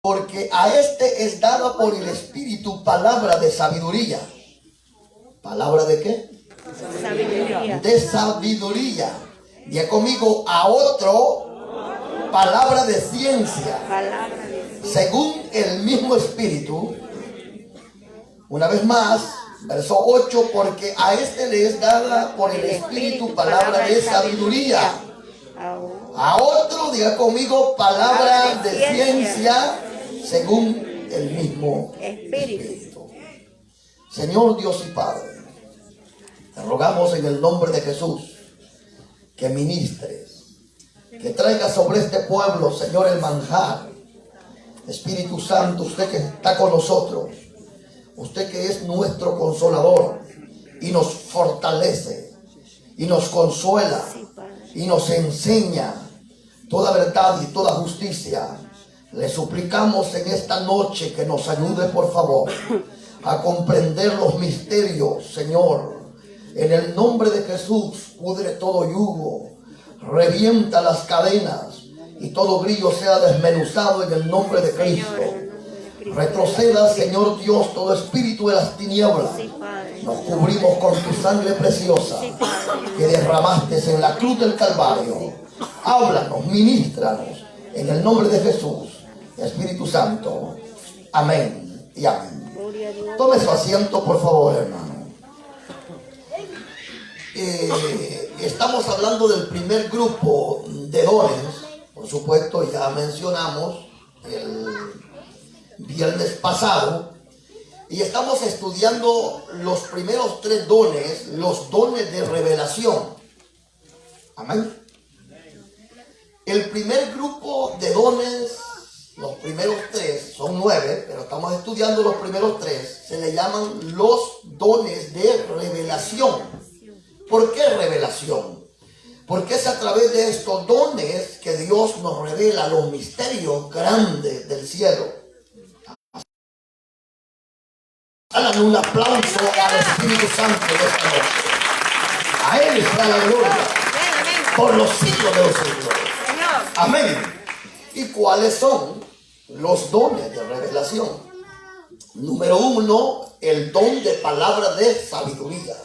porque a este es dada por el Espíritu palabra de sabiduría. ¿Palabra de qué? Sabiduría. De sabiduría. Diga conmigo, a otro palabra de ciencia, Palabra de Dios. según el mismo Espíritu. Una vez más, verso 8, porque a este le es dada por el Espíritu palabra de sabiduría. A otro, diga conmigo, palabra de ciencia, según el mismo Espíritu. Señor Dios y Padre, te rogamos en el nombre de Jesús que ministres, que traiga sobre este pueblo, Señor, el manjar. Espíritu Santo, usted que está con nosotros, usted que es nuestro consolador y nos fortalece y nos consuela y nos enseña toda verdad y toda justicia. Le suplicamos en esta noche que nos ayude, por favor, a comprender los misterios, Señor. En el nombre de Jesús, pudre todo yugo, revienta las cadenas y todo grillo sea desmenuzado en el nombre de Cristo. Retroceda, Señor Dios, todo espíritu de las tinieblas. Nos cubrimos con tu sangre preciosa que derramaste en la cruz del Calvario. Háblanos, ministranos, en el nombre de Jesús, Espíritu Santo. Amén y amén. Tome su asiento, por favor, hermano. Estamos hablando del primer grupo de dones. Por supuesto, ya mencionamos el viernes pasado. Y estamos estudiando los primeros 3 dones, los dones de revelación. Amén. El primer grupo de dones, los primeros 3, son 9, pero estamos estudiando los primeros 3. Se le llaman los dones de revelación. ¿Por qué revelación? Porque es a través de estos dones que Dios nos revela los misterios grandes del cielo. Hagan un aplauso al Espíritu Santo de esta noche. A Él está la gloria por los siglos de los siglos. Amén. ¿Y cuáles son los dones de revelación? Número 1, el don de palabra de sabiduría.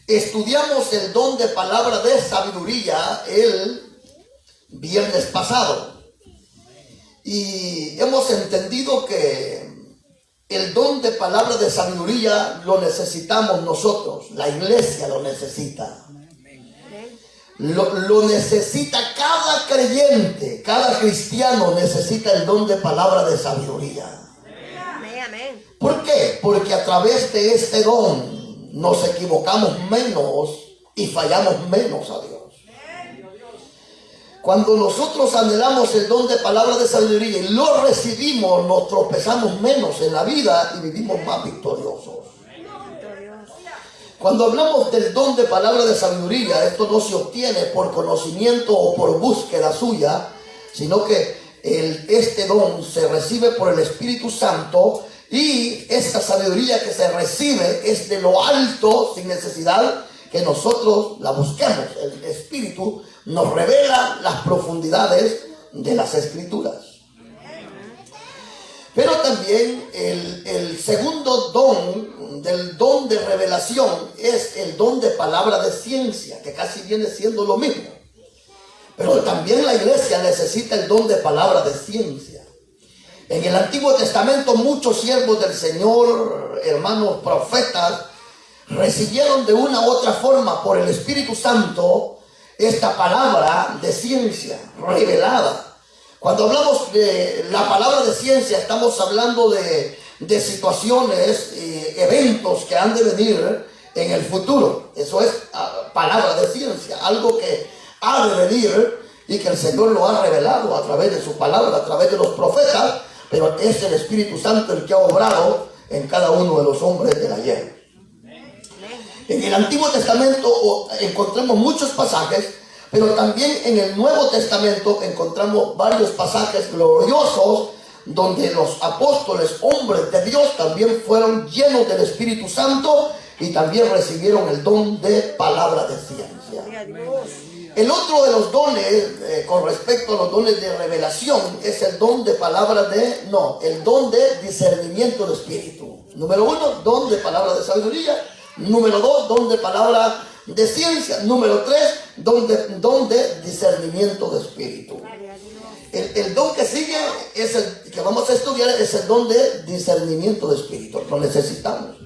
Estudiamos el don de palabra de sabiduría el viernes pasado. Y hemos entendido que el don de palabra de sabiduría lo necesitamos nosotros. La iglesia lo necesita. Lo necesita cada creyente. Cada cristiano necesita el don de palabra de sabiduría. ¿Por qué? Porque a través de este don nos equivocamos menos y fallamos menos a Dios. Cuando nosotros anhelamos el don de palabra de sabiduría y lo recibimos, nos tropezamos menos en la vida y vivimos más victoriosos. Cuando hablamos del don de palabra de sabiduría, esto no se obtiene por conocimiento o por búsqueda suya, sino que este don se recibe por el Espíritu Santo. Y esta sabiduría que se recibe es de lo alto, sin necesidad que nosotros la busquemos. El Espíritu nos revela las profundidades de las Escrituras. Pero también el segundo don, del don de revelación, es el don de palabra de ciencia, que casi viene siendo lo mismo. Pero también la iglesia necesita el don de palabra de ciencia. En el Antiguo Testamento muchos siervos del Señor, hermanos profetas, recibieron de una u otra forma por el Espíritu Santo esta palabra de ciencia revelada. Cuando hablamos de la palabra de ciencia, estamos hablando de situaciones, eventos que han de venir en el futuro. Eso es palabra de ciencia, algo que ha de venir y que el Señor lo ha revelado a través de su palabra, a través de los profetas. Pero es el Espíritu Santo el que ha obrado en cada uno de los hombres del ayer. En el Antiguo Testamento encontramos muchos pasajes, pero también en el Nuevo Testamento encontramos varios pasajes gloriosos donde los apóstoles, hombres de Dios, también fueron llenos del Espíritu Santo y también recibieron el don de palabra de ciencia. El otro de los dones, con respecto a los dones de revelación, es el don de palabras el don de discernimiento de espíritu. Número 1, don de palabra de sabiduría. Número 2, don de palabra de ciencia. Número 3, don de discernimiento de espíritu. El don que sigue, es el que vamos a estudiar, es el don de discernimiento de espíritu. Lo necesitamos.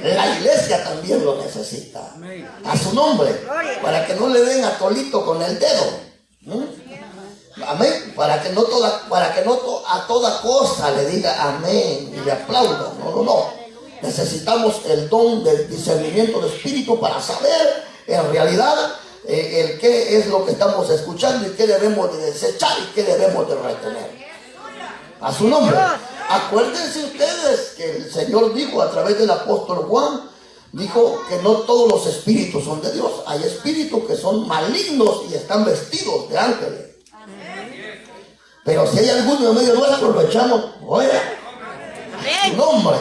La iglesia también lo necesita. A su nombre. Para que no le den a tolito con el dedo. Amén. Para que no a toda cosa le diga amén y le aplauda. No. Necesitamos el don del discernimiento de espíritu para saber en realidad el qué es lo que estamos escuchando y qué debemos de desechar y qué debemos de retener. A su nombre. Acuérdense ustedes que el Señor dijo a través del apóstol Juan, dijo que no todos los espíritus son de Dios. Hay espíritus que son malignos y están vestidos de ángeles. Pero si hay alguno en medio nuestro, lo echamos fuera. A su nombre.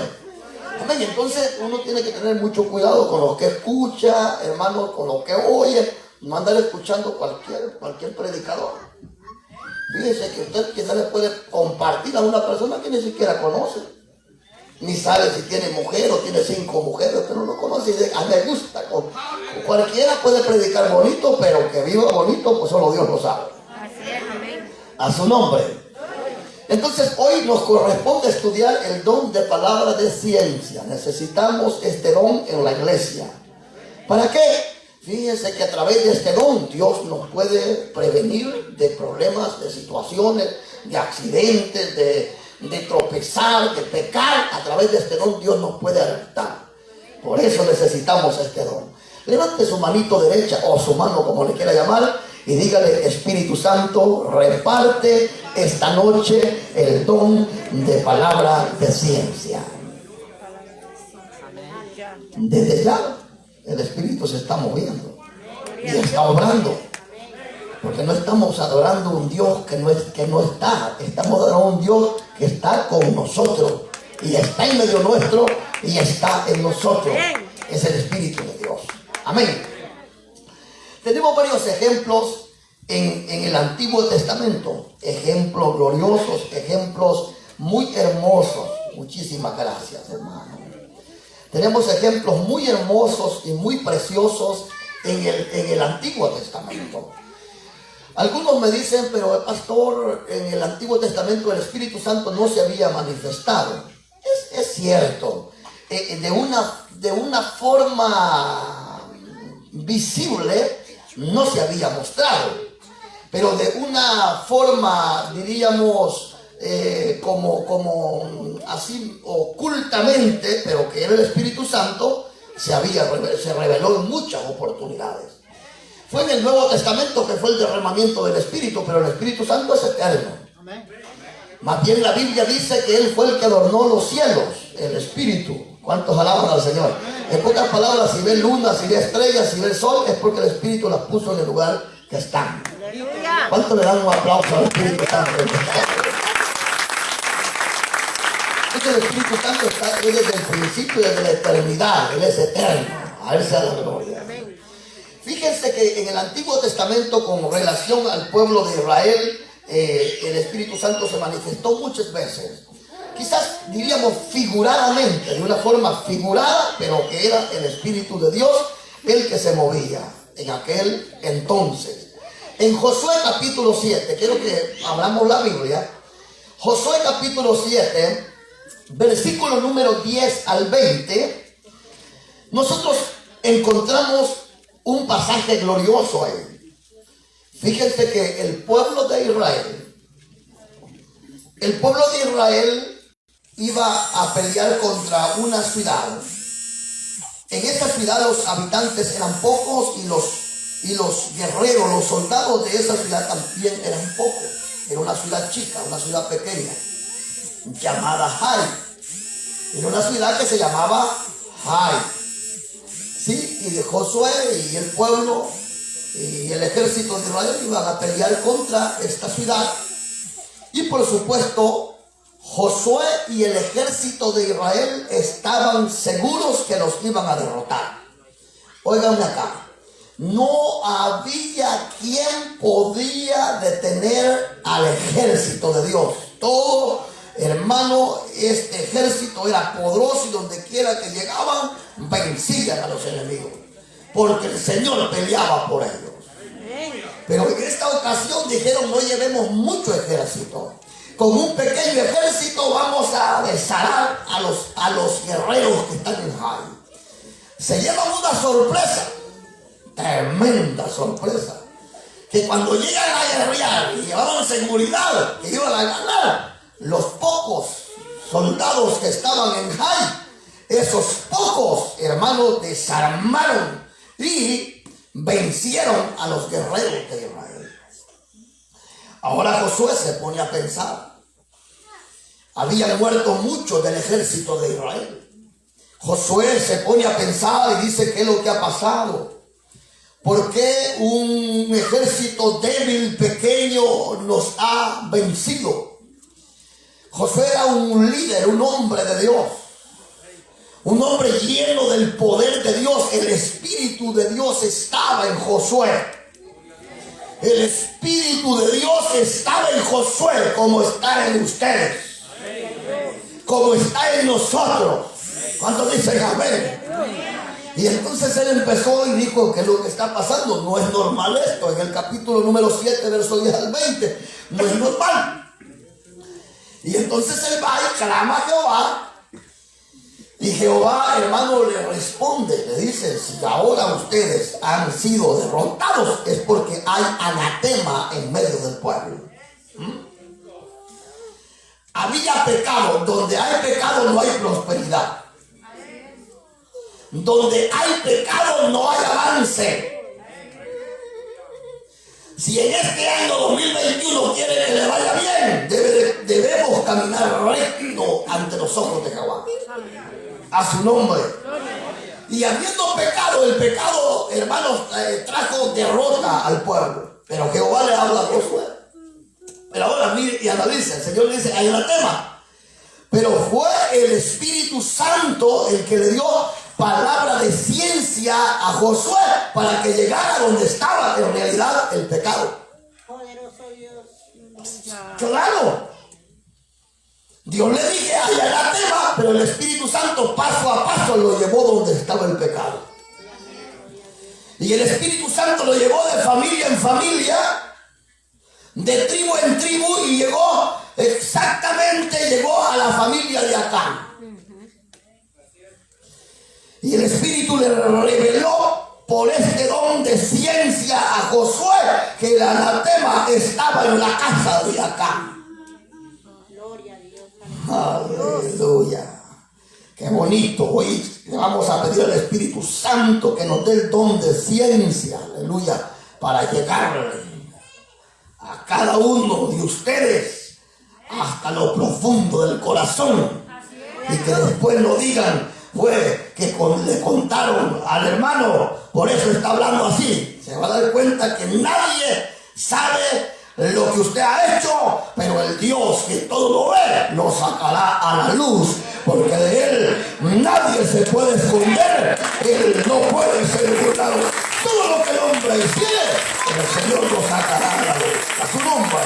Amén. Entonces uno tiene que tener mucho cuidado con lo que escucha, hermanos, con lo que oye. No andar escuchando cualquier predicador. Fíjese que usted quizás le puede compartir a una persona que ni siquiera conoce. Ni sabe si tiene mujer o tiene 5 mujeres. Usted no lo conoce y dice, me gusta. Cualquiera puede predicar bonito, pero que viva bonito, pues solo Dios lo sabe. A su nombre. Entonces hoy nos corresponde estudiar el don de palabra de ciencia. Necesitamos este don en la iglesia. ¿Para qué? Fíjense que a través de este don Dios nos puede prevenir de problemas, de situaciones, de accidentes, de tropezar, de pecar. A través de este don Dios nos puede alertar. Por eso necesitamos este don. Levante su manito derecha o su mano como le quiera llamar y dígale: Espíritu Santo, reparte esta noche el don de palabra de ciencia. Desde ya el Espíritu se está moviendo y está obrando, porque no estamos adorando un Dios que no está, estamos adorando un Dios que está con nosotros y está en medio nuestro y está en nosotros. Es el Espíritu de Dios. Amén. Tenemos varios ejemplos en el Antiguo Testamento, ejemplos gloriosos, ejemplos muy hermosos. Muchísimas gracias, hermano. Tenemos ejemplos muy hermosos y muy preciosos en el Antiguo Testamento. Algunos me dicen, pero pastor, en el Antiguo Testamento el Espíritu Santo no se había manifestado. Es cierto, de una forma visible no se había mostrado, pero de una forma, diríamos, como así ocultamente, pero que era el Espíritu Santo, se reveló en muchas oportunidades. Fue en el Nuevo Testamento que fue el derramamiento del Espíritu, pero el Espíritu Santo es eterno. Más bien la Biblia dice que Él fue el que adornó los cielos, el Espíritu. ¿Cuántos alaban al Señor? En pocas palabras, si ve luna, si ve estrellas, si ve sol, es porque el Espíritu las puso en el lugar que están. ¿Cuántos le dan un aplauso al Espíritu Santo? El Espíritu Santo está desde el principio, desde la eternidad. Él es eterno. A Él sea la gloria. Fíjense que en el Antiguo Testamento, con relación al pueblo de Israel, el Espíritu Santo se manifestó muchas veces. Quizás diríamos figuradamente, de una forma figurada, pero que era el Espíritu de Dios el que se movía en aquel entonces. En Josué capítulo 7, quiero que abramos la Biblia. Josué capítulo 7, versículo número 10 al 20, nosotros encontramos un pasaje glorioso ahí. Fíjense que el pueblo de Israel iba a pelear contra una ciudad. En esa ciudad los habitantes eran pocos y los guerreros, los soldados de esa ciudad también eran pocos. Era una ciudad chica, una ciudad pequeña, llamada Jai. Era una ciudad que se llamaba Jai. Sí, y de Josué y el pueblo y el ejército de Israel iban a pelear contra esta ciudad. Y por supuesto, Josué y el ejército de Israel estaban seguros que los iban a derrotar. Óiganme acá. no había quien podía detener al ejército de Dios. Todo, hermano, este ejército era poderoso y donde quiera que llegaban, vencían a los enemigos, porque el Señor peleaba por ellos. Pero en esta ocasión dijeron: no llevemos mucho ejército, con un pequeño ejército vamos a desharar a los guerreros que están en Jai. Se llevan una sorpresa, tremenda sorpresa, que cuando llegan a guerrear y llevaban seguridad que iban a ganar, los pocos soldados que estaban en Jai, esos pocos hermanos desarmaron y vencieron a los guerreros de Israel. Ahora Josué se pone a pensar. Habían muerto muchos del ejército de Israel. Josué se pone a pensar y dice: ¿qué es lo que ha pasado? ¿Por qué un ejército débil, pequeño, nos ha vencido? Josué era un líder, un hombre de Dios, un hombre lleno del poder de Dios. El Espíritu de Dios estaba en Josué. El Espíritu de Dios estaba en Josué, como está en ustedes, como está en nosotros. ¿Cuántos dicen amén? Y entonces él empezó y dijo que lo que está pasando no es normal esto. En el capítulo número 7, verso 10 al 20, no es normal. Y entonces él va y clama a Jehová. Y Jehová, hermano, le responde, le dice: si ahora ustedes han sido derrotados, es porque hay anatema en medio del pueblo. Había pecado. Donde hay pecado no hay prosperidad. Donde hay pecado no hay avance. Si en este año 2021 quiere que le vaya bien, debemos caminar recto ante los ojos de Jehová. A su nombre. Y habiendo pecado, el pecado, hermanos, trajo derrota al pueblo. Pero Jehová le habla a Josué. Pero ahora mire y analice. El Señor le dice: hay anatema. Pero fue el Espíritu Santo el que le dio palabra de ciencia a Josué para que llegara donde estaba en realidad el pecado. Poderoso Dios. Claro. Dios le dije: hay anatema, pero el Espíritu Santo paso a paso lo llevó donde estaba el pecado. Y el Espíritu Santo lo llevó de familia en familia, de tribu en tribu, y llegó a la familia de Acán. Y el Espíritu le reveló por este don de ciencia a Josué que el anatema estaba en la casa de Acán. Gloria a Dios. Aleluya. Qué bonito. Hoy le vamos a pedir al Espíritu Santo que nos dé el don de ciencia, aleluya, para llegarle a cada uno de ustedes hasta lo profundo del corazón, y que después no digan: fue que le contaron al hermano, por eso está hablando así. Se va a dar cuenta que nadie sabe lo que usted ha hecho, pero el Dios que todo lo ve lo sacará a la luz, porque de él nadie se puede esconder. Él no puede ser burlado. Todo lo que el hombre hiciere, el Señor lo sacará a la luz. A su nombre.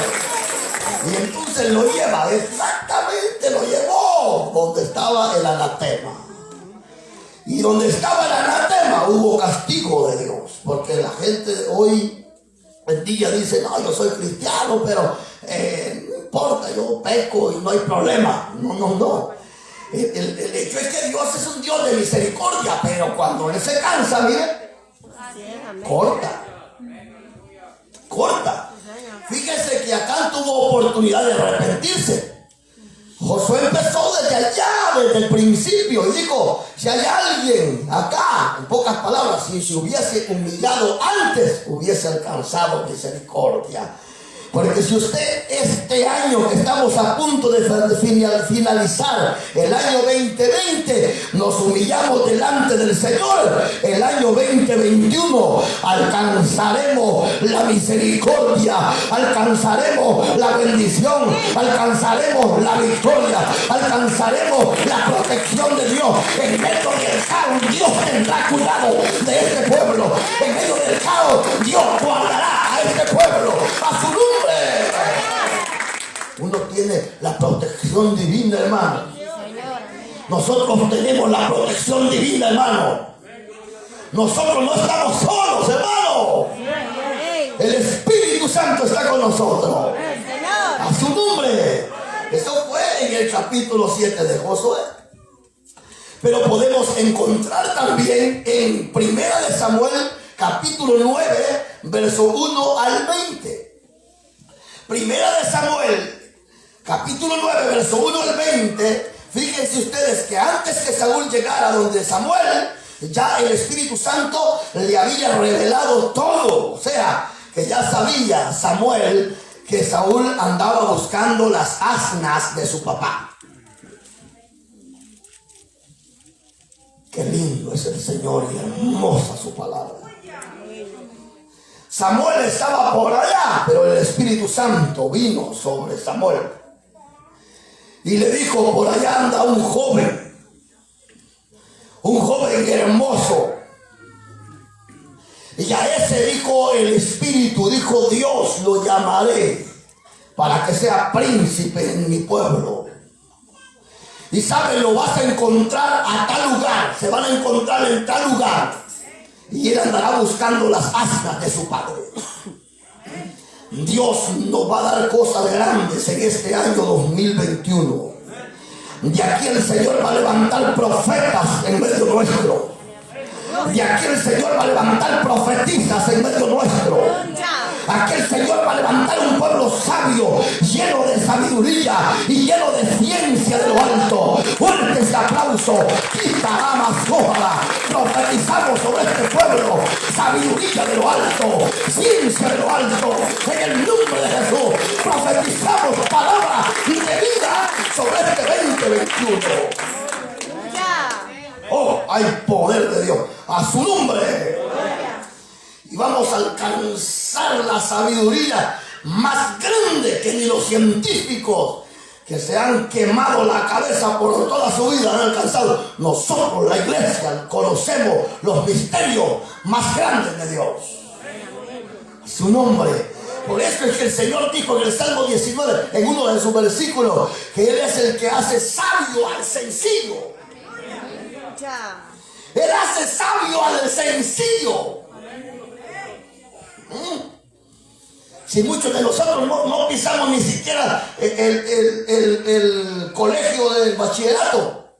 Y entonces lo lleva, exactamente lo llevó donde estaba el anatema. Y donde estaba el anatema hubo castigo de Dios, porque la gente hoy en día dice: no, yo soy cristiano, pero no importa, yo peco y no hay problema. No. El hecho es que Dios es un Dios de misericordia, pero cuando Él se cansa, mire, corta. Fíjese que Acán tuvo oportunidad de arrepentirse. Josué empezó desde allá, desde el principio, y dijo: si hay alguien acá, en pocas palabras, si se hubiese humillado antes, hubiese alcanzado misericordia. Porque si usted este año que estamos a punto de finalizar, el año 2020, nos humillamos delante del Señor, el año 2021 alcanzaremos la misericordia, alcanzaremos la bendición, alcanzaremos la victoria, alcanzaremos la protección de Dios. En medio del caos, Dios tendrá cuidado de este pueblo. En medio del revelado, Dios guardará a este pueblo, a su nombre. Uno tiene la protección divina, hermano. Nosotros tenemos la protección divina, hermano. Nosotros no estamos solos, hermano. El Espíritu Santo está con nosotros. A su nombre. Eso fue en el capítulo 7 de Josué. Pero podemos encontrar también en 1 de Samuel, capítulo 9, verso 1 al 20. 1 de Samuel, capítulo 9, verso 1 al 20. Fíjense ustedes que antes que Saúl llegara donde Samuel, ya el Espíritu Santo le había revelado todo. O sea, que ya sabía Samuel que Saúl andaba buscando las asnas de su papá. Qué lindo es el Señor y hermosa su palabra. Samuel estaba por allá, pero el Espíritu Santo vino sobre Samuel y le dijo: por allá anda un joven hermoso. Y a ese dijo el Espíritu, dijo Dios, lo llamaré para que sea príncipe en mi pueblo. Y sabes, lo vas a encontrar a tal lugar, se van a encontrar en tal lugar. Y él andará buscando las asnas de su padre. Dios nos va a dar cosas grandes en este año 2021. De aquí el Señor va a levantar profetas en medio nuestro. De aquí el Señor va a levantar profetisas en medio nuestro. Aquí el Señor va a levantar un pueblo sabio, lleno de sabiduría y lleno de ciencia de lo alto. Fuerte este aplauso. Quita amas, ojalá. Profetizamos sobre este pueblo sabiduría de lo alto, ciencia de lo alto. En el nombre de Jesús profetizamos palabra de vida sobre este 2021. Oh, hay poder de Dios. A su nombre. Y vamos a alcanzar la sabiduría más grande que ni los científicos que se han quemado la cabeza por toda su vida han alcanzado. Nosotros, la iglesia, conocemos los misterios más grandes de Dios. A su nombre. Por eso es que el Señor dijo en el Salmo 19, en uno de sus versículos, que Él es el que hace sabio al sencillo. Él hace sabio al sencillo. Si muchos de nosotros no pisamos ni siquiera el colegio del bachillerato,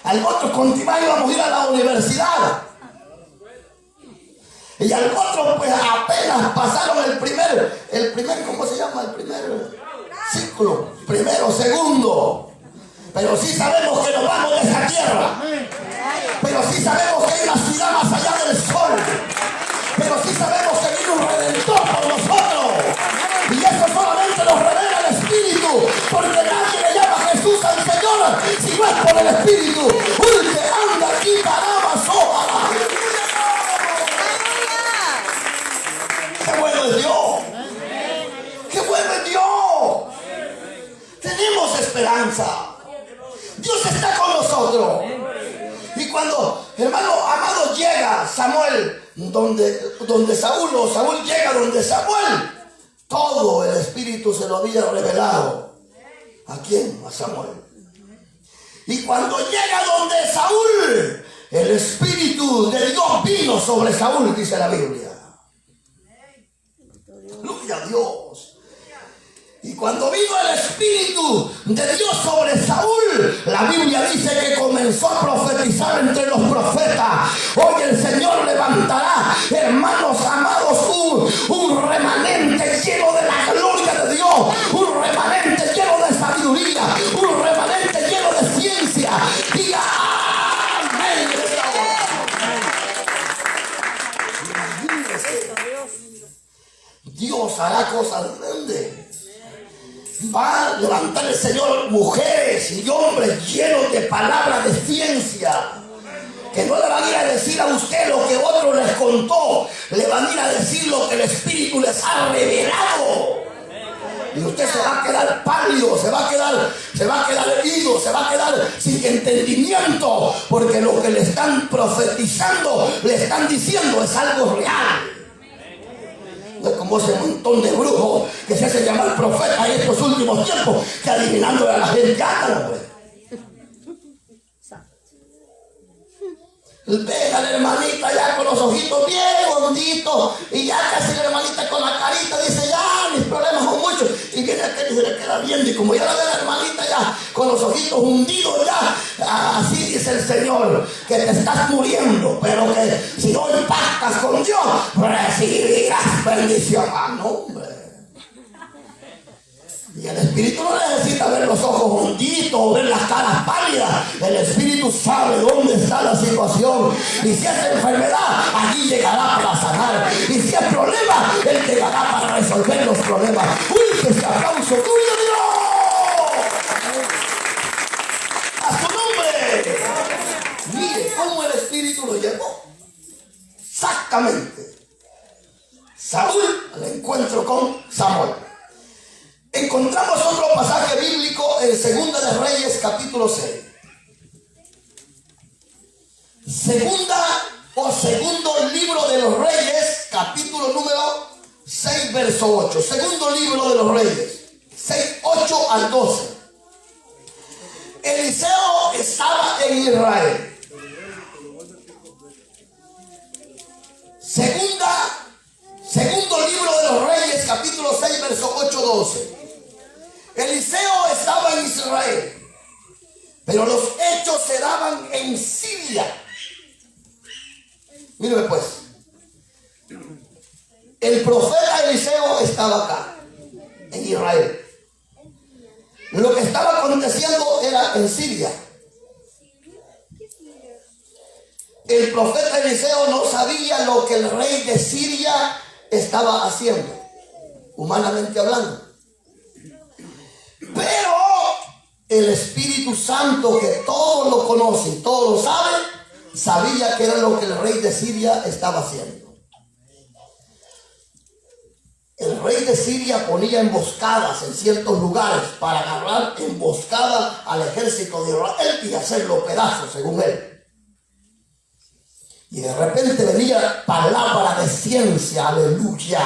al otro continuar íbamos a ir a la universidad. Y al otro pues apenas pasaron el primer, ¿cómo se llama? El primer ciclo, primero, segundo. Pero sí sabemos que nos vamos de esta tierra. Pero sí sabemos que hay una ciudad más allá del sol. Pero sí sabemos que viene un redentor por nosotros. Y eso solamente nos revela el Espíritu. Porque nadie le llama a Jesús al Señor si no es por el Espíritu. Porque anda aquí para soja. ¡Qué bueno es Dios! ¡Qué bueno es Dios! Tenemos esperanza. Dios está con nosotros. Y cuando, hermano amado, llega Samuel donde Saúl, o Saúl llega donde Samuel, todo el Espíritu se lo había revelado. ¿A quién? A Samuel. Y cuando llega donde Saúl, el Espíritu de Dios vino sobre Saúl, dice la Biblia. Gloria a Dios. Y cuando vino el Espíritu de Dios sobre Saúl, la Biblia dice que comenzó a profetizar entre los profetas. Hoy el Señor levantará, hermanos amados, un remanente lleno de la gloria de Dios, un remanente lleno de sabiduría, un remanente lleno de ciencia. Diga amén. Dios hará cosas grandes. Va a levantar el Señor mujeres y hombres llenos de palabras de ciencia, que no le van a ir a decir a usted lo que otro les contó, le van a ir a decir lo que el Espíritu les ha revelado. Y usted se va a quedar pálido, se va a quedar ido, se va a quedar sin entendimiento, porque lo que le están profetizando, le están diciendo es algo real. No es como ese montón de brujos que se hacen llamar profeta en estos últimos tiempos, que adivinándole a la gente andan, hombre. Ven a la hermanita ya con los ojitos bien honditos y ya casi la hermanita con la carita dice ya mis problemas son muchos, y viene aquel y se le queda viendo, y como ya la ve la hermanita ya con los ojitos hundidos ya, así dice el Señor, que te estás muriendo, pero que si no impactas con Dios recibirás bendición. Ah, no, hombre. Y el Espíritu no necesita ver los ojos hundidos o ver las caras pálidas. El Espíritu sabe dónde está la situación. Y si es enfermedad, allí llegará para sanar. Y si es problema, Él llegará para resolver los problemas. ¡Uy, que ese aplauso tuyo, Dios! ¡A su nombre! Mire cómo el Espíritu lo llevó. Exactamente. Saúl al encuentro con Samuel. Encontramos otro pasaje bíblico en Segunda de Reyes, capítulo 6. Segundo libro de los Reyes, capítulo número 6, verso 8. Segundo libro de los Reyes, 6, 8 al 12. Eliseo estaba en Israel. Segundo libro de los Reyes, capítulo 6, verso 8, 12. Eliseo estaba en Israel, pero los hechos se daban en Siria. Míreme pues, el profeta Eliseo estaba acá, en Israel. Lo que estaba aconteciendo era en Siria. El profeta Eliseo no sabía lo que el rey de Siria estaba haciendo, humanamente hablando. Pero el Espíritu Santo, que todo lo conoce y todo lo sabe, sabía que era lo que el rey de Siria estaba haciendo. El rey de Siria ponía emboscadas en ciertos lugares para agarrar emboscada al ejército de Israel y hacerlo pedazos, según él. Y de repente venía palabra de ciencia, aleluya,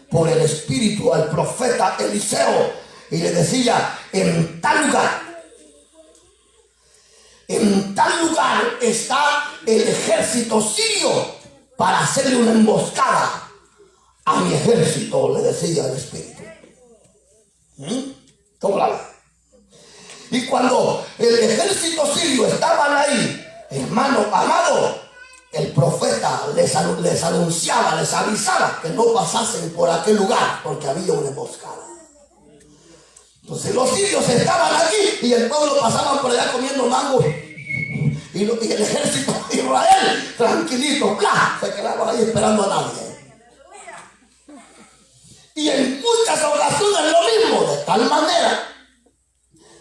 por el Espíritu al profeta Eliseo. Y le decía, en tal lugar está el ejército sirio para hacerle una emboscada a mi ejército, le decía el Espíritu. ¿Cómo la ve? Y cuando el ejército sirio estaban ahí, hermano amado, el profeta les anunciaba, les avisaba que no pasasen por aquel lugar porque había una emboscada. Entonces los sirios estaban allí y el pueblo pasaba por allá comiendo mango, y el ejército de Israel tranquilito, ¡bla!, se quedaban ahí esperando a nadie. Y en muchas ocasiones lo mismo, de tal manera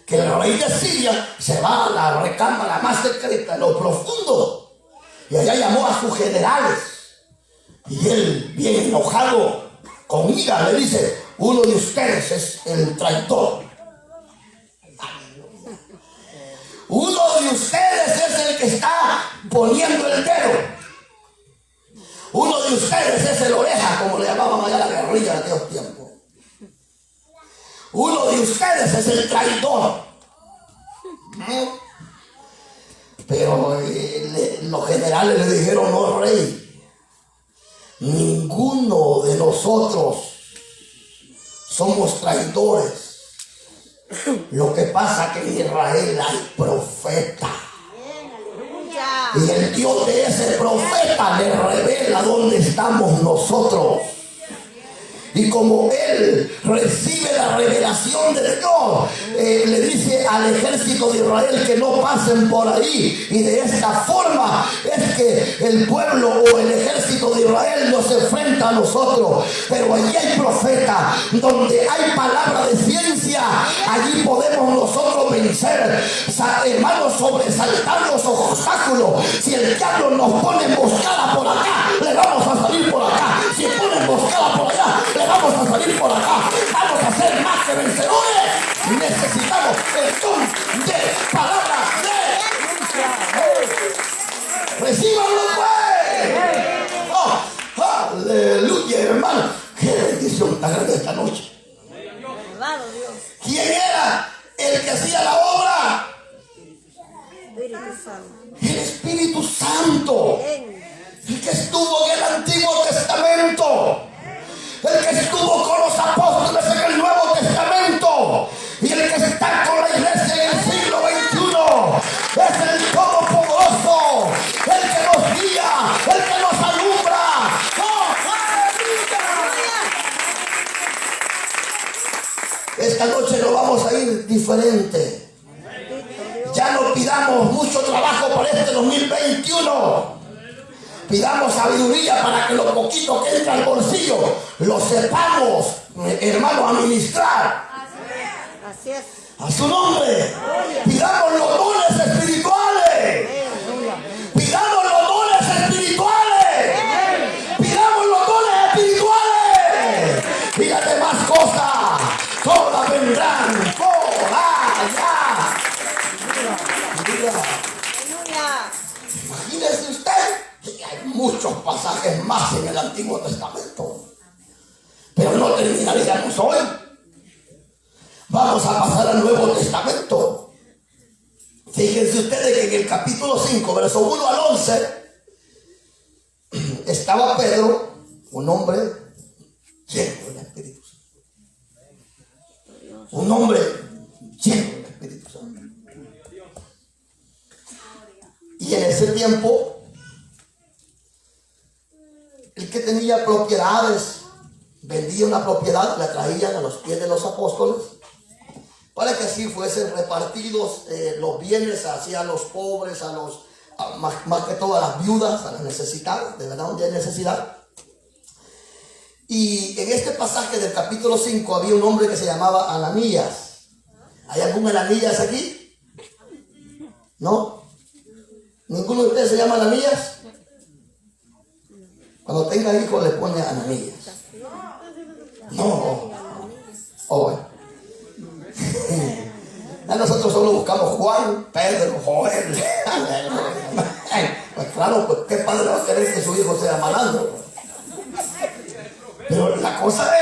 que el rey de Siria se va a la recámara más secreta, en lo profundo, y allá llamó a sus generales, y él, bien enojado, con ira, le dice: uno de ustedes es el traidor. Uno de ustedes es el que está poniendo el dedo. Uno de ustedes es el oreja, como le llamaban allá la guerrilla en aquellos tiempos. Uno de ustedes es el traidor. Pero los generales le dijeron: no, rey, ninguno de nosotros somos traidores. Lo que pasa es que en Israel hay profeta. Y el Dios de ese profeta le revela dónde estamos nosotros. Y como él recibe la revelación de Dios, le dice al ejército de Israel que no pasen por ahí. Y de esta forma es que el pueblo o el ejército de Israel nos enfrenta a nosotros. Pero allí hay profeta, donde hay palabra de ciencia, allí podemos nosotros vencer, hermanos, sobresaltar los obstáculos. Si el diablo nos pone emboscada por acá, le vamos a salir por acá. Si pone emboscada por allá, le vamos a salir por acá. Vamos a ser más que vencedores, necesitamos el don de palabra de recíbanlo pues. Oh, aleluya, hermano. Qué bendición tan grande esta noche. ¿Quién era el que hacía la obra? El Espíritu Santo. El que estuvo en el Antiguo Testamento, el que estuvo con los apóstoles en el Nuevo Testamento y el que está con la iglesia en el siglo XXI es el Todopoderoso, el que nos guía, el que nos alumbra. ¡Oh, aleluya! Esta noche nos vamos a ir diferente. Ya no pidamos mucho trabajo para este 2021. Pidamos sabiduría para que lo poquito que entra al bolsillo lo sepamos, hermano, administrar. Así es. A su nombre. Pidamos los dones espirituales. Pidamos los dones espirituales. Pidamos los dones espirituales. Y las demás cosas, todas vendrán por allá. Imagínese usted. Hay muchos pasajes más en el Antiguo Testamento, pero no terminaríamos hoy. Vamos a pasar al Nuevo Testamento. Fíjense ustedes que en el capítulo 5, verso 1 al 11, estaba Pedro, un hombre lleno del Espíritu Santo. Un hombre lleno del Espíritu Santo. Y en ese tiempo, el que tenía propiedades vendía una propiedad, la traían a los pies de los apóstoles para que así fuesen repartidos los bienes hacia los pobres, más que todo a las viudas, a las necesitadas, de verdad donde hay necesidad. Y en este pasaje del capítulo 5 había un hombre que se llamaba Ananías. ¿Hay algún Ananías aquí? ¿No? ¿Ninguno de ustedes se llama Ananías? Cuando tenga hijos le pone Ananías. No. Oh, bueno. Nosotros solo buscamos Juan, Pedro, Joel. Pues claro, pues qué padre va a querer que su hijo sea malandro. Pero la cosa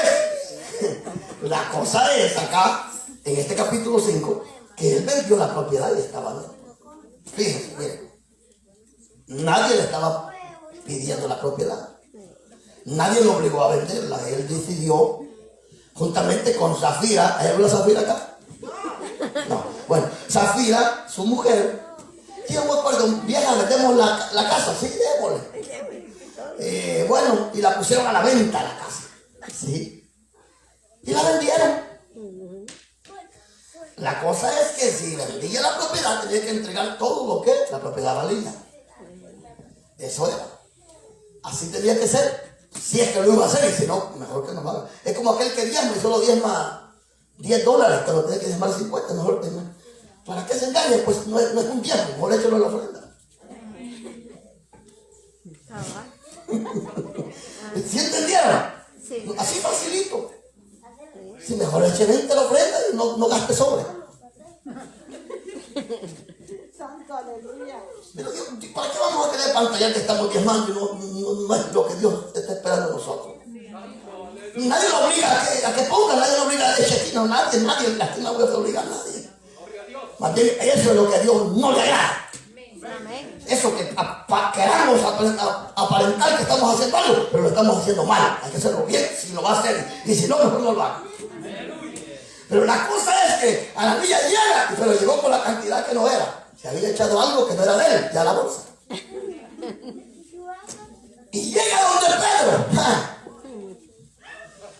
es acá, en este capítulo 5, que él vendió la propiedad y estaba bien. Fíjense, miren. Nadie le estaba pidiendo la propiedad. Nadie lo obligó a venderla. Él decidió, juntamente con Zafira. ¿Hay alguna Zafira acá? No. Bueno, Zafira, su mujer, yo me acuerdo, vieja, vendemos la casa. Sí, démosle. Bueno, y la pusieron a la venta la casa. Sí. Y la vendieron. La cosa es que si vendía la propiedad, tenía que entregar todo lo que la propiedad valía. Eso era. Así tenía que ser. Si es que lo iba a hacer, y si no, mejor que no lo haga. Es como aquel que diezma y solo diezma $10, pero tiene que diezmar 50, mejor que no. ¿Para qué se engañe? Pues no es un diezmo, mejor échalo en la ofrenda. ¿Sí entendieron? Sí. Así facilito. Si mejor eche 20 la ofrenda y no gaste sobre. Santo, aleluya. Pero ¿para qué vamos a querer pantallar que estamos diezmando y no es lo que Dios está esperando de nosotros? Nadie lo obliga a que ponga, nadie lo obliga a echar, no, nadie, aquí no voy a obligar a nadie. Más bien, eso es lo que a Dios no le agrada. Eso que queramos aparentar que estamos haciendo algo, pero lo estamos haciendo mal. Hay que hacerlo bien, si lo va a hacer, y si no, mejor no lo haga. Pero la cosa es que a la villa llega, pero llegó con la cantidad que no era. Se había echado algo que no era de él, ya la bolsa. Y llega donde Pedro.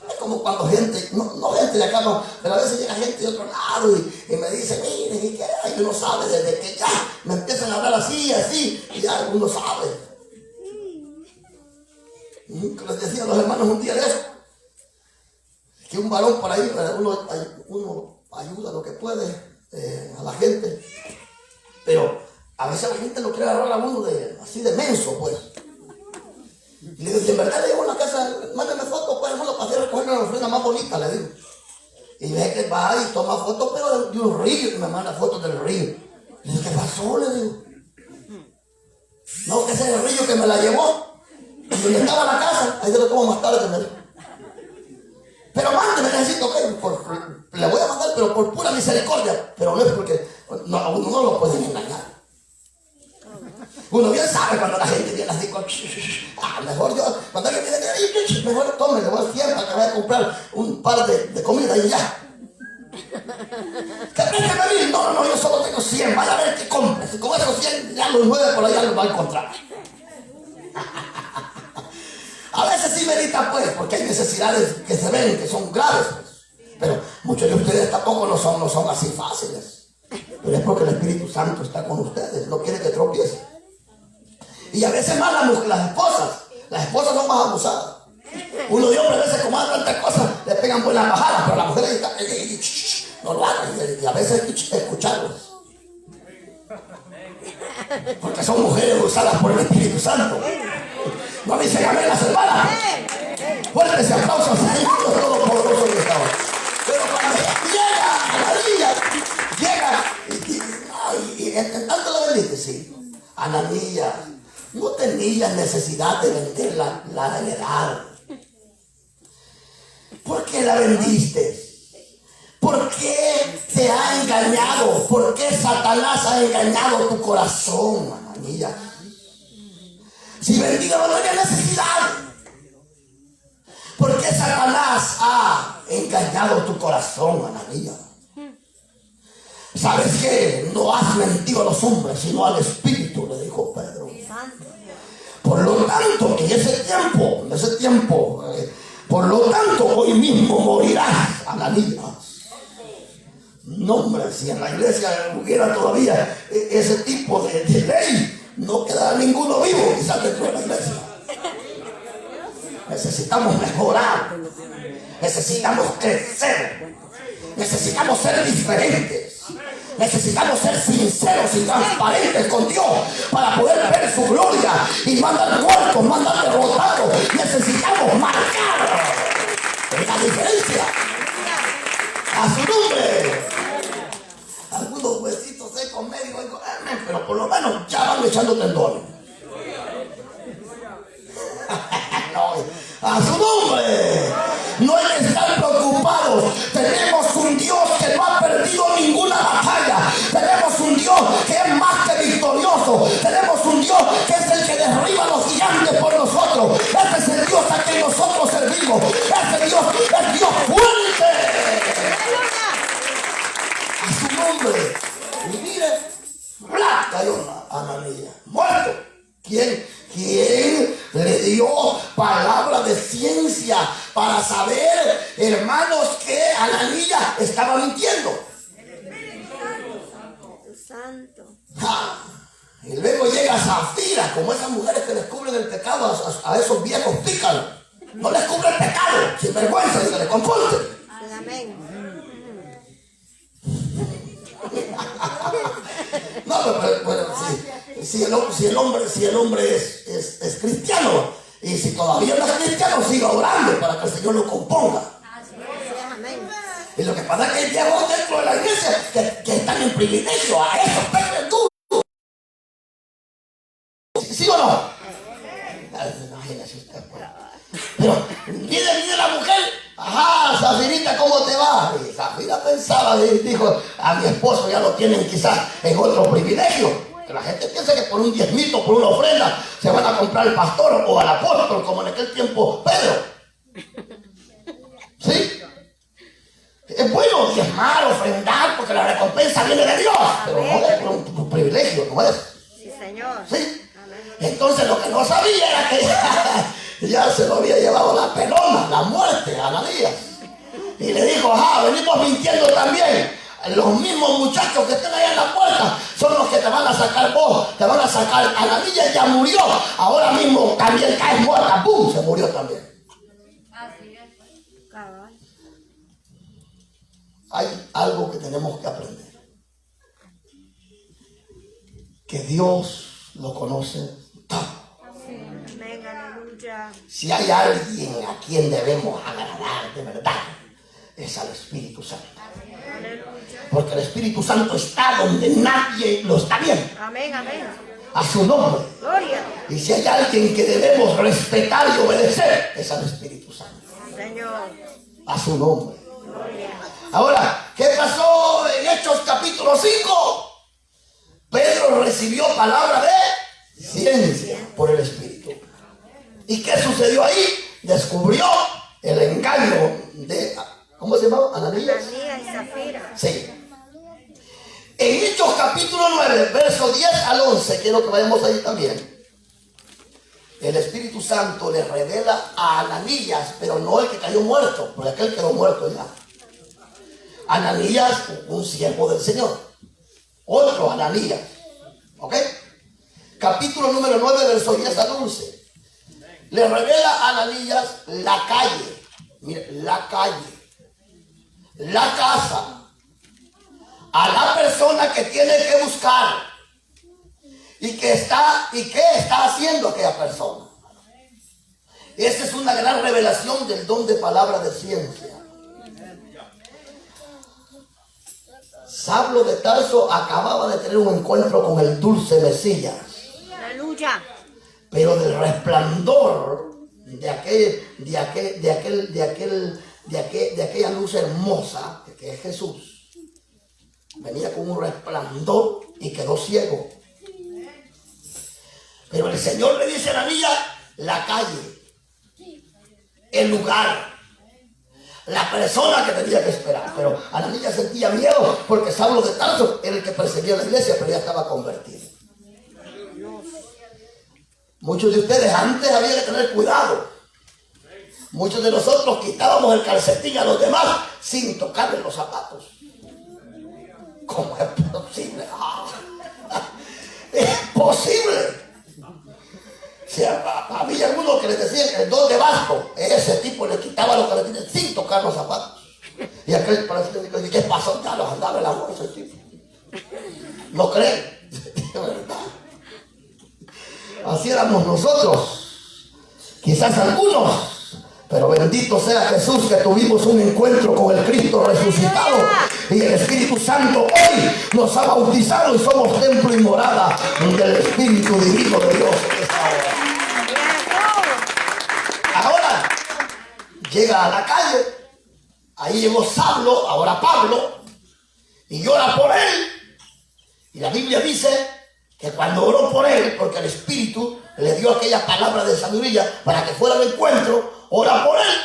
Es como cuando gente, no gente de acá, no, pero a veces llega gente de otro lado y me dice, miren, ¿y qué hay? Y uno sabe desde que ya me empiezan a hablar así, y ya uno sabe. Que les decía a los hermanos un día de eso, que un varón por ahí, uno ayuda lo que puede a la gente, pero a veces la gente lo quiere agarrar a uno así de menso, pues. Y le digo, si en verdad le llevo a la casa, mándame fotos, pues hermano, para hacer recoger una ofrenda más bonita, le digo. Y ve que va y toma fotos, pero de un río, y me manda fotos del río. Y digo, ¿qué pasó? Le digo. No, que ese es el río que me la llevó. Y donde estaba la casa, ahí se lo tomo más tarde que me dijo. Pero mándeme, necesito que le voy a mandar, pero por pura misericordia. Pero no es porque no, uno no lo pueden engañar. Uno bien sabe cuando la gente viene así con... mejor yo, cuando alguien viene, mejor tome, le voy a 100 para que vaya a comprar un par de comida y ya. ¿Qué préstame 1000? No, yo solo tengo 100, vaya a ver qué compre. Si con esos 100 ya los 9 por allá los va a encontrar. A veces sí medita pues, porque hay necesidades que se ven, que son graves. Pues. Pero muchos de ustedes tampoco no son así fáciles. Pero es porque el Espíritu Santo está con ustedes, no quiere que tropiecen. Y a veces más las esposas son más abusadas. Uno de hombre a veces como hace tantas cosas, le pegan buenas bajadas, pero la mujer está, no lo hagan, y a veces hay que escucharlos. Porque son mujeres usadas por el Espíritu Santo. No dicen amén las hermanas. Fuerte ese aplauso al Señor Todopoderoso que estaba. Pero cuando llega, y en tanto la vendiste, sí. Ananías, no tenías necesidad de vender la heredad. ¿Por qué la vendiste? ¿Por qué te ha engañado? ¿Por qué Satanás ha engañado tu corazón, Ananías? Si vendía no tenía necesidad. ¿Por qué Satanás ha engañado tu corazón, Ananías? ¿Sabes qué? No has mentido a los hombres, sino al Espíritu, le dijo Pedro. Por lo tanto, en ese tiempo, por lo tanto, hoy mismo morirás, Ananías. No, hombre, si en la iglesia hubiera todavía ese tipo de ley, no quedará ninguno vivo quizás dentro de la iglesia. Necesitamos mejorar, necesitamos crecer, necesitamos ser diferentes, necesitamos ser sinceros y transparentes con Dios para poder ver su gloria y no andar muertos, no andar derrotados. Necesitamos marcar la diferencia. A su nombre. Algunos huesitos secos médicos, pero por lo menos ya van echando tendones. No, a su nombre. No hay que estar preocupados. Tenemos un Dios que no ha perdido ninguna batalla. Tenemos un Dios que es más que victorioso. Tenemos un Dios que es el que derriba a los gigantes por nosotros. Ese es el Dios a quien nosotros servimos. Ese Dios es Dios fuerte. A su nombre. Y mire, cayó Ananías, muerto. ¿Quién le dio palabra de ciencia para saber, hermanos, que Ananías estaba mintiendo? Santo. Y luego llega Zafira, como esas mujeres que descubren el pecado a esos viejos pícaros. No les cubre el pecado, sin vergüenza, y que le comporten. Amén. No, pero bueno, si el hombre es cristiano, y si todavía no es cristiano, siga orando para que el Señor lo componga. Y lo que pasa es que hay viejos dentro de la iglesia que están en privilegio a esos peces duros. ¿Sí o no? Imagínese usted. Pero viene la mujer. Ajá, Zafirita, ¿cómo te va? Y Zafira pensaba, dijo, a mi esposo ya lo tienen quizás en otro privilegio. Que la gente piensa que por un diezmito, por una ofrenda, se van a comprar al pastor o al apóstol, como en aquel tiempo Pedro. ¿Sí? Es bueno diezmar, ofrendar, porque la recompensa viene de Dios. Pero no es por un privilegio, ¿no es? Sí, Señor. ¿Sí? Entonces lo que no sabía era que ya se lo había llevado la pelona, la muerte, a Ananías. Y le dijo, venimos mintiendo también. Los mismos muchachos que están ahí en la puerta son los que te van a sacar vos, te van a sacar. Ananías ya murió, ahora mismo también caes muerta, ¡pum! Se murió también. Hay algo que tenemos que aprender. Que Dios lo conoce todo. Si hay alguien a quien debemos agradar de verdad, es al Espíritu Santo. Porque el Espíritu Santo está donde nadie lo está viendo. Amén, amén. A su nombre. Gloria. Y si hay alguien que debemos respetar y obedecer, es al Espíritu Santo. Señor. A su nombre. Gloria. Ahora, ¿qué pasó en Hechos capítulo 5? Pedro recibió palabra de ciencia por el Espíritu. ¿Y qué sucedió ahí? Descubrió el engaño de, ¿cómo se llamaba? Ananías. Ananías y Zafira. Sí. En Hechos capítulo 9, versos 10 al 11, quiero que vayamos ahí también. El Espíritu Santo le revela a Ananías, pero no el que cayó muerto, porque aquel quedó muerto ya. Ananías, un siervo del Señor. Otro Ananías. ¿Ok? Capítulo número 9, versos 10 al 11. Le revela a Ananías la calle. Mire, la calle. La casa. A la persona que tiene que buscar. ¿Y qué está haciendo aquella persona? Esa es una gran revelación del don de palabra de ciencia. Saulo de Tarso acababa de tener un encuentro con el dulce Mesías. Aleluya. Pero del resplandor de aquella luz hermosa que es Jesús, venía con un resplandor y quedó ciego. Pero el Señor le dice a Ananías la calle, el lugar, la persona que tenía que esperar. Pero Ananías sentía miedo porque Saulo de Tarso era el que perseguía la iglesia, pero ya estaba convertido. Muchos de ustedes antes había que tener cuidado. Muchos de nosotros quitábamos el calcetín a los demás sin tocarle los zapatos. ¿Cómo es posible? Es posible. Si había algunos que les decían que el don de Vasco, ese tipo le quitaba los calcetines sin tocar los zapatos. Y aquel parecía que ¿qué pasó? Ya los andaba en la bolsa el tipo. ¿No creen? De verdad. Así éramos nosotros. Quizás algunos. Pero bendito sea Jesús que tuvimos un encuentro con el Cristo resucitado. Y el Espíritu Santo hoy nos ha bautizado y somos templo y morada del Espíritu Divino de Dios en esta hora. Ahora llega a la calle, ahí llegó Saulo, ahora Pablo, y llora por él. Y la Biblia dice que cuando oró por él, porque el Espíritu le dio aquella palabra de sabiduría para que fuera al encuentro, ora por él.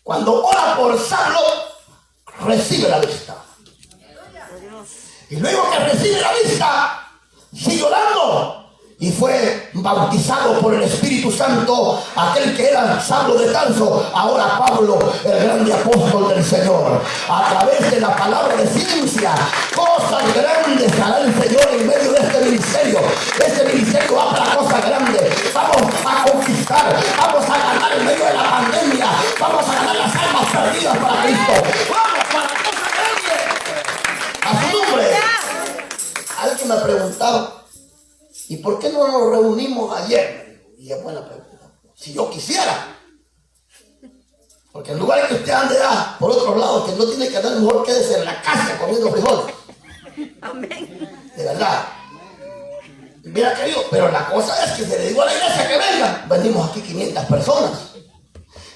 Cuando ora por Saulo, recibe la vista. Y luego que recibe la vista, sigue orando. Y fue bautizado por el Espíritu Santo, aquel que era Saulo de Tarso, ahora Pablo, el grande apóstol del Señor. A través de la palabra de ciencia, cosas grandes hará el Señor en medio de este ministerio. Este ministerio va para cosas grandes. Vamos a conquistar, vamos a ganar en medio de la pandemia, vamos a ganar las almas perdidas para Cristo. Vamos para cosas grandes. A su nombre. Alguien me preguntaba, ¿y por qué no nos reunimos ayer? Y es buena pregunta. Si yo quisiera. Porque en lugar de que usted ande por otros lados, que no tiene que andar, mejor quédese en la casa comiendo frijoles. Amén. De verdad. Mira querido, pero la cosa es que se le digo a la iglesia que venga. Venimos aquí 500 personas.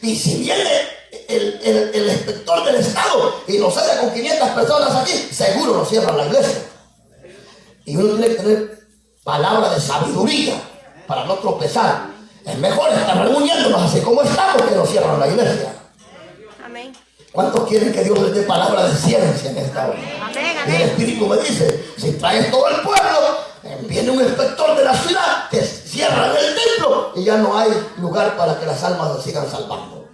Y si viene el inspector del Estado y nos sale con 500 personas aquí, seguro nos cierran la iglesia. Y uno tiene que tener palabra de sabiduría para no tropezar. Es mejor estar reuniéndonos así como estamos que nos cierran la iglesia. Amén. ¿Cuántos quieren que Dios les dé palabra de ciencia en esta hora? Amén, Y el amén. Espíritu me dice, si traes todo el pueblo, viene un inspector de la ciudad, te cierran el templo y ya no hay lugar para que las almas se sigan salvando.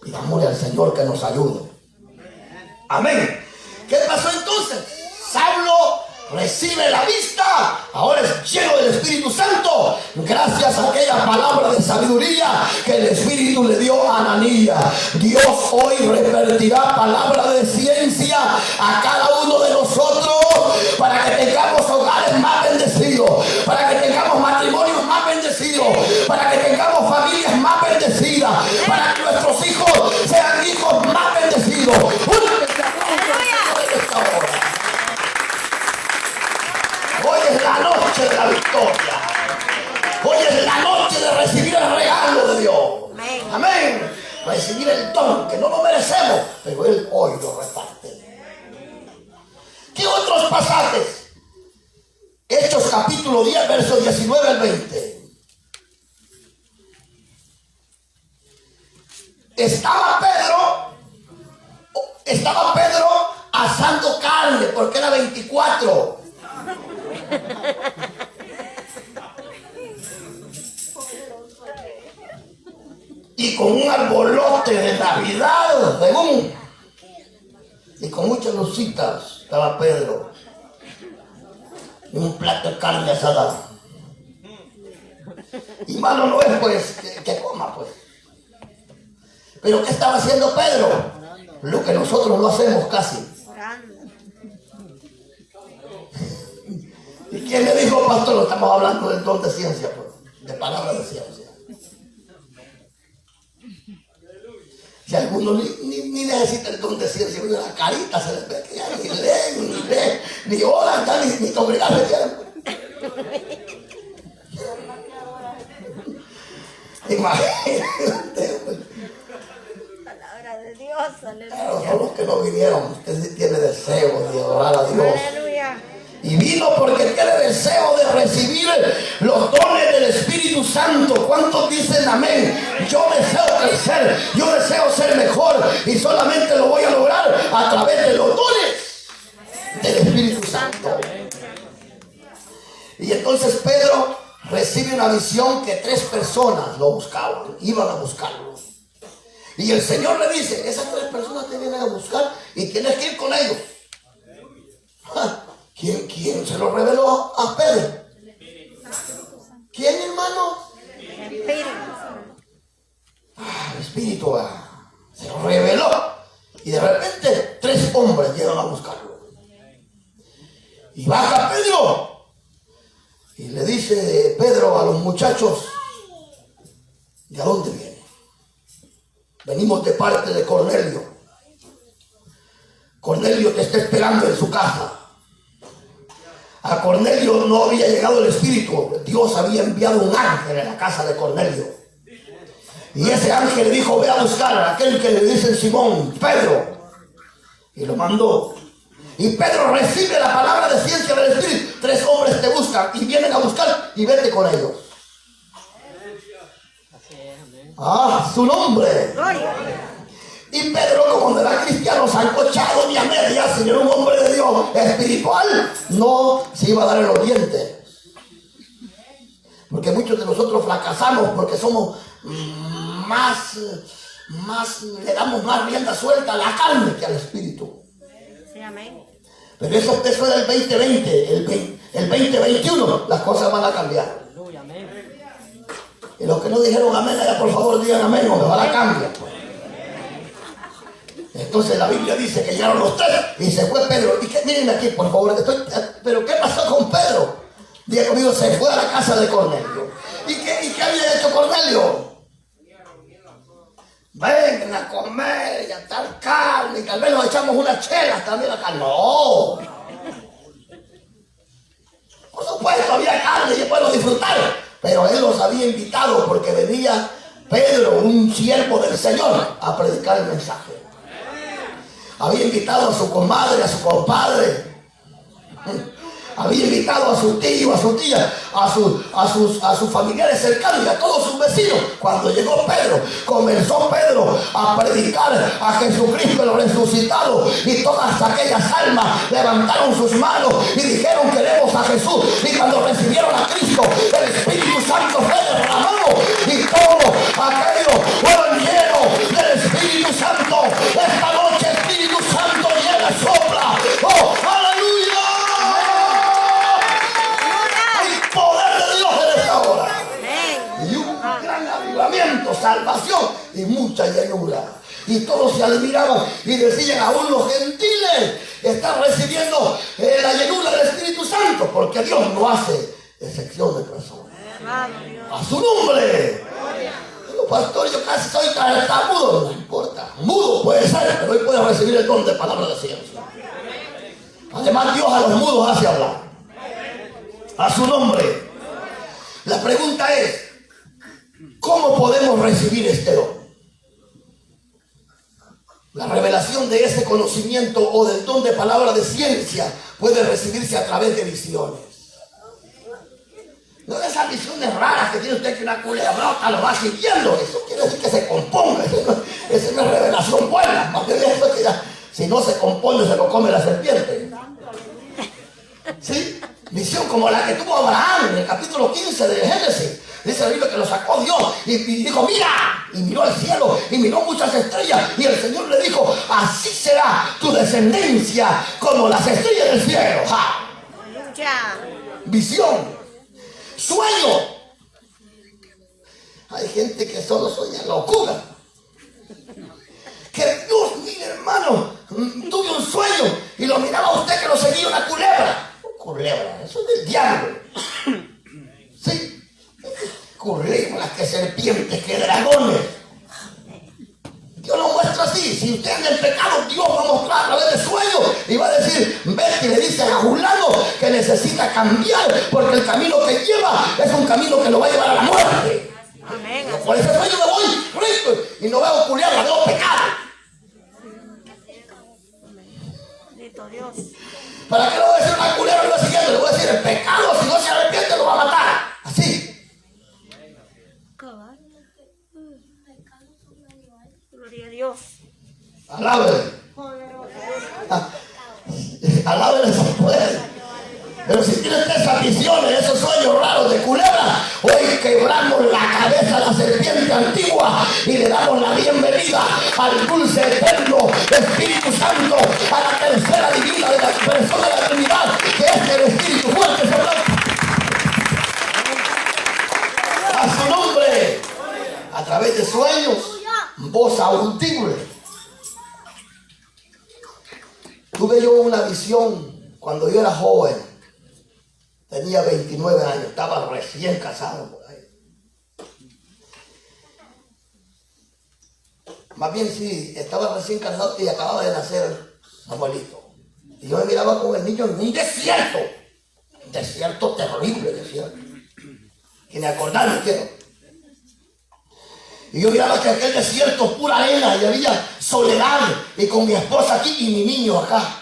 Pidámosle al Señor que nos ayude. Amén. ¿Qué pasó entonces? Saulo recibe la vista, ahora es lleno del Espíritu Santo, gracias a aquella palabra de sabiduría que el Espíritu le dio a Ananías. Dios hoy revertirá palabra de ciencia a cada uno de nosotros para que tengamos hogares más bendecidos, para que tengamos matrimonios más bendecidos, para que tengamos familias más bendecidas, para que nuestros hijos pero Él hoy lo reparte. ¿Qué otros pasajes? Hechos capítulo 10, versos 19 al 20. Estaba Pedro asando carne porque era 24. Y con un arbolote de Navidad, según, y con muchas lucitas estaba Pedro. Y un plato de carne asada. Y malo no es pues que coma pues. Pero ¿qué estaba haciendo Pedro? Lo que nosotros no hacemos casi. ¿Y quién le dijo, pastor? No estamos hablando del don de ciencia, pues, de palabras de ciencia. Si alguno ni necesita el don de ciencia, la carita se les ve que ya ni leen, ni oran, ni congregarse quieren. Imagínate. Palabra de Dios, aleluya. Pero son los que no vinieron. Usted sí tiene deseo de adorar a Dios. Aleluya. Y vino porque tiene deseo de recibir los dones del Espíritu Santo. ¿Cuántos dicen amén? Yo deseo crecer, yo deseo ser mejor y solamente lo voy a lograr a través de los dones del Espíritu Santo. Y entonces Pedro recibe una visión que 3 personas lo buscaban, iban a buscarlo. Y el Señor le dice, esas 3 personas te vienen a buscar y tienes que ir con ellos. ¿Quién se lo reveló a Pedro? ¿Quién, hermano? El Espíritu. El Espíritu se lo reveló. Y de repente 3 hombres llegan a buscarlo. Y baja Pedro. Y le dice Pedro a los muchachos, ¿de dónde vienen? Venimos de parte de Cornelio. Cornelio te está esperando en su casa. A Cornelio no había llegado el Espíritu. Dios había enviado un ángel en la casa de Cornelio. Y ese ángel le dijo, ve a buscar a aquel que le dicen Simón, Pedro. Y lo mandó. Y Pedro recibe la palabra de ciencia del Espíritu. 3 hombres te buscan y vienen a buscar y vete con ellos. Su nombre. Y Pedro, como no era cristiano, sancochado ni a medias, sino un hombre de Dios espiritual, no se iba a dar en los dientes. Porque muchos de nosotros fracasamos porque somos más le damos más rienda suelta a la carne que al espíritu. Sí, amén. Pero eso era el 2020, el 2021, las cosas van a cambiar. Y los que no dijeron amén, allá por favor digan amén, o mejor la cambian. Entonces la Biblia dice que llegaron los 3 y se fue Pedro. Y que, miren aquí, por favor, pero ¿qué pasó con Pedro? Diga conmigo, se fue a la casa de Cornelio. ¿Y qué había hecho Cornelio? Vengan a comer y a tal carne, y tal vez nos echamos unas chelas también acá. No. Por supuesto, había carne y después lo disfrutaron. Pero él los había invitado porque venía Pedro, un siervo del Señor, a predicar el mensaje. Había invitado a su comadre, a su compadre. Había invitado a su tío, a su tía, a sus familiares cercanos y a todos sus vecinos. Cuando llegó Pedro, comenzó Pedro a predicar a Jesucristo el resucitado. Y todas aquellas almas levantaron sus manos y dijeron, queremos a Jesús. Y cuando recibieron a Cristo, el Espíritu Santo fue derramado. Y todos aquellos fueron llenos del Espíritu Santo. Esta noche Espíritu Santo llega, sopla. ¡Oh, aleluya! Y un gran avivamiento, salvación y mucha llenura. Y todos se admiraban y decían, aún los gentiles están recibiendo la llenura del Espíritu Santo, porque Dios no hace excepción de personas. A su nombre. Pero pastor, yo casi soy tartamudo. No importa, mudo puede ser, pero hoy puede recibir el don de palabra de ciencia. Además, Dios a los mudos hace hablar. A su nombre. La pregunta es, ¿cómo podemos recibir este don? La revelación de ese conocimiento o del don de palabra de ciencia puede recibirse a través de visiones. No de esas visiones raras que tiene usted que una culebrota lo va siguiendo. Eso quiere decir que se componga. Esa no es revelación buena. Más bien eso que ya, si no se compone, se lo come la serpiente. ¿Sí? Visión como la que tuvo Abraham en el capítulo 15 de Génesis. Dice la Biblia que lo sacó Dios y dijo, mira, y miró al cielo y miró muchas estrellas y el Señor le dijo, así será tu descendencia como las estrellas del cielo. ¡Ja! Visión. Sueño. Hay gente que solo sueña locura. Que Dios, mire hermano, tuve un sueño y lo miraba usted que lo seguía una culebra. Culebra, eso es del diablo. Sí. Culebras, que serpientes, que dragones. Dios lo muestra así. Si usted anda en pecado, Dios va a mostrar a través de sueños y va a decir, vete y le dice a Julano que necesita cambiar porque el camino que lleva es un camino que lo va a llevar a la muerte. Amén. Por ese sueño me voy rico y no veo culebra, veo pecado. Bendito Dios. ¿Para qué le voy a decir una culebra? Le voy a siguiente, le voy a decir, el pecado, si no se arrepiente, lo va a matar. Así. Gloria a Dios. Alábele. Alábele su poder. Pero si tiene esas visiones, esos sueños raros de culebra, hoy quebramos la cabeza a la serpiente antigua y le damos la bienvenida al dulce eterno Espíritu Santo, a la tercera divina de la persona de la Trinidad, que es el Espíritu fuerte sobre a su nombre, a través de sueños, voz audible. Tuve yo una visión cuando yo era joven. Tenía 29 años, estaba recién casado por ahí. Más bien sí, estaba recién casado y acababa de nacer abuelito. Y yo me miraba con el niño en un desierto terrible, desierto. Que ni acordarme quiero. Y yo miraba que aquel desierto pura arena y había soledad y con mi esposa aquí y mi niño acá.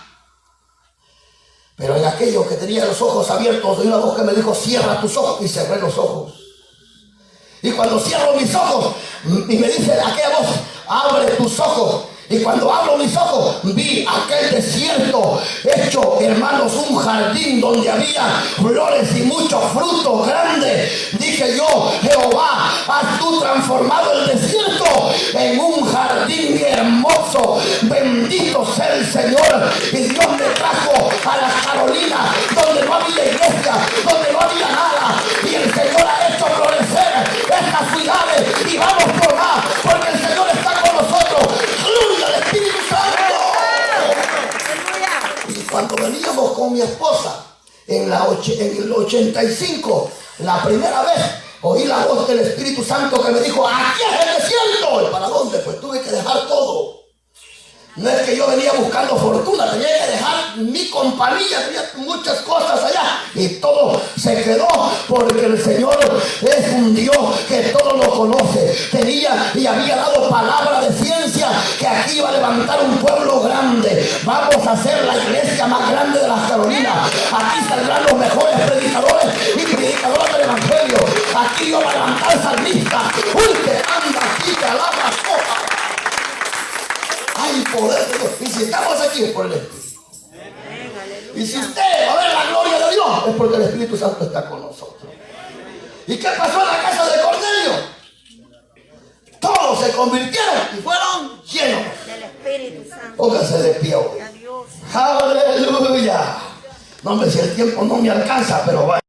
Pero en aquello que tenía los ojos abiertos, oí una voz que me dijo, cierra tus ojos, y cerré los ojos. Y cuando cierro mis ojos, y me dice aquella voz, abre tus ojos. Y cuando abro mis ojos, vi aquel desierto hecho, hermanos, un jardín donde había flores y muchos frutos grandes. Dije yo, Jehová, has tú transformado el desierto en un jardín hermoso. Bendito sea el Señor. Y Dios me trajo a las Carolinas, donde no había iglesia, donde no había nada. Y el Señor ha hecho florecer estas ciudades. Y vamos por más, porque el Señor está con nosotros. ¡Gloria al Espíritu Santo! Y cuando veníamos con mi esposa en el 85, la primera vez oí la voz del Espíritu Santo que me dijo, aquí es el desierto. ¿Y para dónde? Pues tuve que dejar todo. No es que yo venía buscando fortuna, tenía que dejar mi compañía, tenía muchas cosas allá y todo se quedó porque el Señor es un Dios que todo lo conoce. Tenía y había dado palabra de ciencia que aquí iba a levantar un pueblo grande. Vamos a hacer la iglesia más grande de las Carolinas. Aquí saldrán los mejores predicadores y predicadoras del Evangelio. Aquí yo voy a levantar salmistas. Uy, que anda aquí, que alaba coja. Hay poder de Dios. Y si estamos aquí es por el Espíritu. Y si usted va a ver la gloria de Dios es porque el Espíritu Santo está con nosotros. ¿Y qué pasó en la casa de Cornelio? Todos se convirtieron y fueron llenos Del Espíritu Santo. Póngase de pie hoy. Adiós. Aleluya. No, hombre, si el tiempo no me alcanza, pero va.